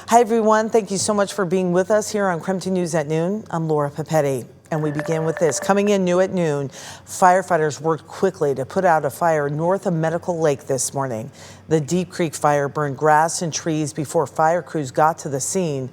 Hi, everyone. Thank you so much for being with us here on KREM News at Noon. I'm Laura Papetti, and we begin with this. Coming in new at noon, firefighters worked quickly to put out a fire north of Medical Lake this morning. The Deep Creek fire burned grass and trees before fire crews got to the scene.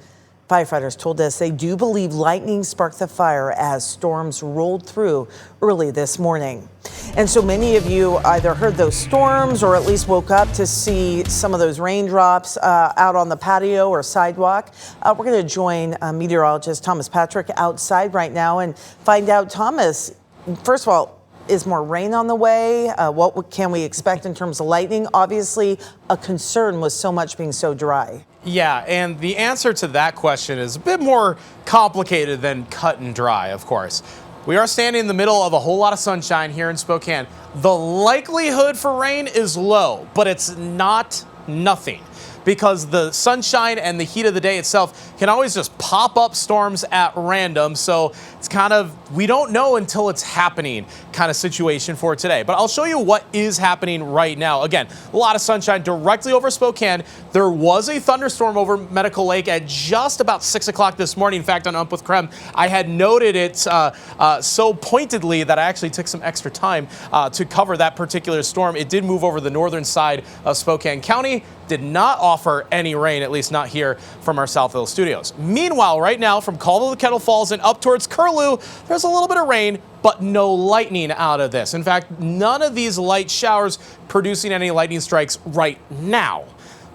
Firefighters told us they do believe lightning sparked the fire as storms rolled through early this morning. And so many of you either heard those storms or at least woke up to see some of those raindrops out on the patio or sidewalk. We're going to join meteorologist Thomas Patrick outside right now and find out, Thomas, first of all, is more rain on the way? What can we expect in terms of lightning? Obviously, a concern was so much being so dry. Yeah, and the answer to that question is a bit more complicated than cut and dry, of course. We are standing in the middle of a whole lot of sunshine here in Spokane. The likelihood for rain is low, but it's not nothing, because the sunshine and the heat of the day itself can always just pop up storms at random. So it's kind of, we don't know until it's happening kind of situation for today. But I'll show you what is happening right now. Again, a lot of sunshine directly over Spokane. There was a thunderstorm over Medical Lake at just about 6 o'clock this morning. In fact, on Up with KREM, I had noted it so pointedly that I actually took some extra time to cover that particular storm. It did move over the northern side of Spokane County. Did not offer any rain, at least not here from our Southville studios. Meanwhile, right now from Caldwell to Kettle Falls and up towards Curlew, there's a little bit of rain, but no lightning out of this. In fact, none of these light showers producing any lightning strikes right now.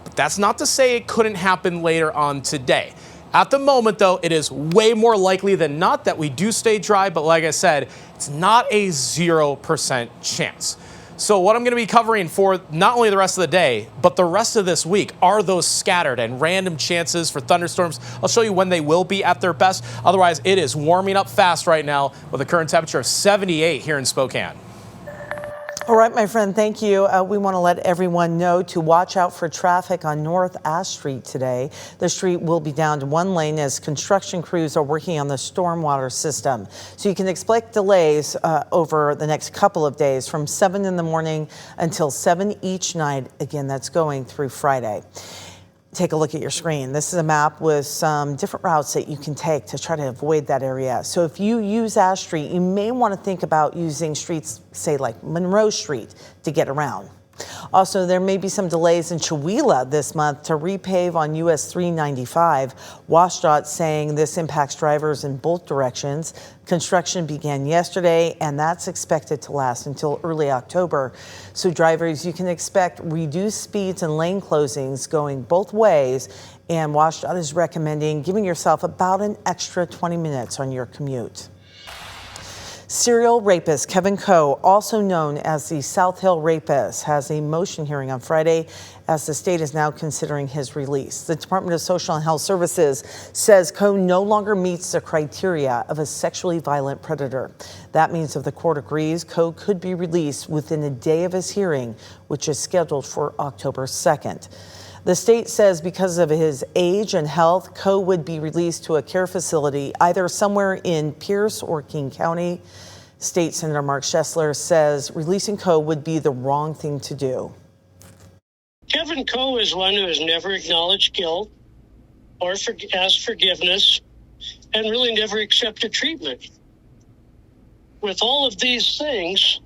But that's not to say it couldn't happen later on today. At the moment, though, it is way more likely than not that we do stay dry. But like I said, it's not a 0% chance. So what I'm going to be covering for not only the rest of the day, but the rest of this week are those scattered and random chances for thunderstorms. I'll show you when they will be at their best. Otherwise, it is warming up fast right now with a current temperature of 78 here in Spokane. All right, my friend, thank you. We want to let everyone know to watch out for traffic on North Ash Street today. The street will be down to one lane as construction crews are working on the stormwater system. So you can expect delays over the next couple of days from 7 in the morning until 7 each night. Again, that's going through Friday. Take a look at your screen. This is a map with some different routes that you can take to try to avoid that area. So if you use Ash Street, you may want to think about using streets, say like Monroe Street, to get around. Also, there may be some delays in Chewelah this month to repave on US 395. WashDOT saying this impacts drivers in both directions. Construction began yesterday, and that's expected to last until early October. So drivers, you can expect reduced speeds and lane closings going both ways. And WashDOT is recommending giving yourself about an extra 20 minutes on your commute. Serial rapist Kevin Coe, also known as the South Hill Rapist, has a motion hearing on Friday as the state is now considering his release. The Department of Social and Health Services says Coe no longer meets the criteria of a sexually violent predator. That means if the court agrees, Coe could be released within a day of his hearing, which is scheduled for October 2nd. The state says because of his age and health, Coe would be released to a care facility either somewhere in Pierce or King County. State Senator Mark Schessler says releasing Coe would be the wrong thing to do. Kevin Coe is one who has never acknowledged guilt or asked forgiveness and really never accepted treatment. With all of these things,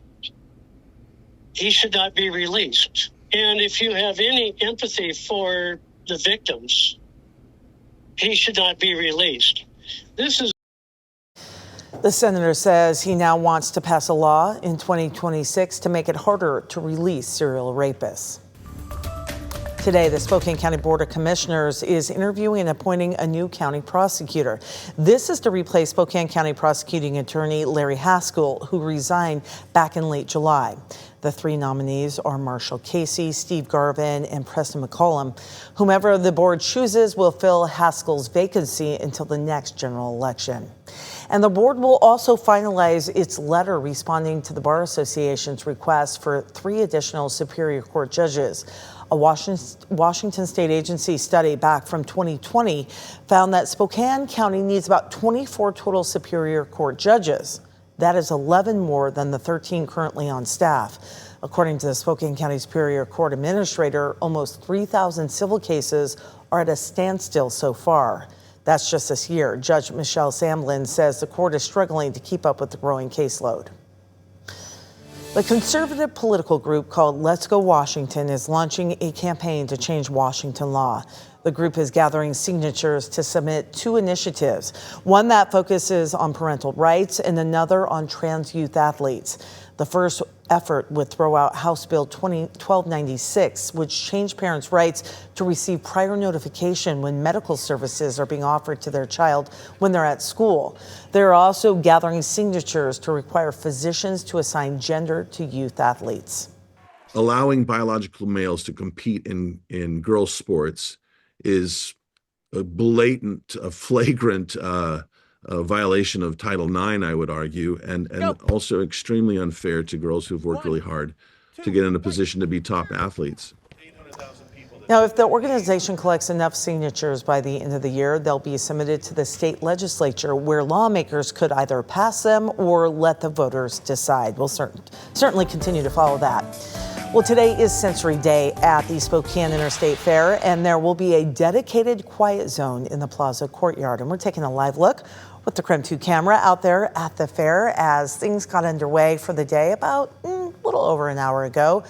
he should not be released. And if you have any empathy for the victims, he should not be released. The senator says he now wants to pass a law in 2026 to make it harder to release serial rapists. Today, the Spokane County Board of Commissioners is interviewing and appointing a new county prosecutor. This is to replace Spokane County prosecuting attorney Larry Haskell, who resigned back in late July. The three nominees are Marshall Casey, Steve Garvin, and Preston McCollum. Whomever the board chooses will fill Haskell's vacancy until the next general election. And the board will also finalize its letter responding to the Bar Association's request for 3 additional Superior Court judges. A Washington State Agency study back from 2020 found that Spokane County needs about 24 total Superior Court judges. That is 11 more than the 13 currently on staff. According to the Spokane County Superior Court Administrator, almost 3,000 civil cases are at a standstill so far. That's just this year. Judge Michelle Samblin says the court is struggling to keep up with the growing caseload. The conservative political group called Let's Go Washington is launching a campaign to change Washington law. The group is gathering signatures to submit 2 initiatives, one that focuses on parental rights and another on trans youth athletes. The first effort would throw out House Bill 1296, which changed parents' rights to receive prior notification when medical services are being offered to their child when they're at school. They're also gathering signatures to require physicians to assign gender to youth athletes. Allowing biological males to compete in girls' sports is a blatant, flagrant violation of Title IX, I would argue, and also extremely unfair to girls who've worked really hard to get in a position to be top athletes. Now, if the organization collects enough signatures by the end of the year, they'll be submitted to the state legislature, where lawmakers could either pass them or let the voters decide. We'll certainly continue to follow that. Well, today is Sensory Day at the Spokane Interstate Fair, and there will be a dedicated quiet zone in the plaza courtyard. And we're taking a live look with the KREM 2 camera out there at the fair as things got underway for the day about a little over an hour ago.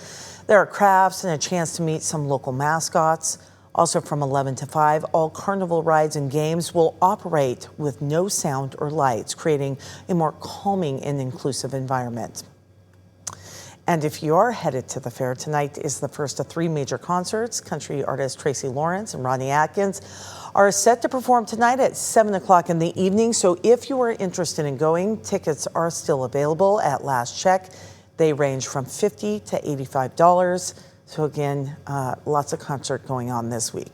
There are crafts and a chance to meet some local mascots. Also from 11 to 5, all carnival rides and games will operate with no sound or lights, creating a more calming and inclusive environment. And if you are headed to the fair, tonight is the first of 3 major concerts. Country artist Tracy Lawrence and Rodney Atkins are set to perform tonight at 7 o'clock in the evening. So if you are interested in going, tickets are still available at last check. They range from $50 to $85. So again, lots of concert going on this week.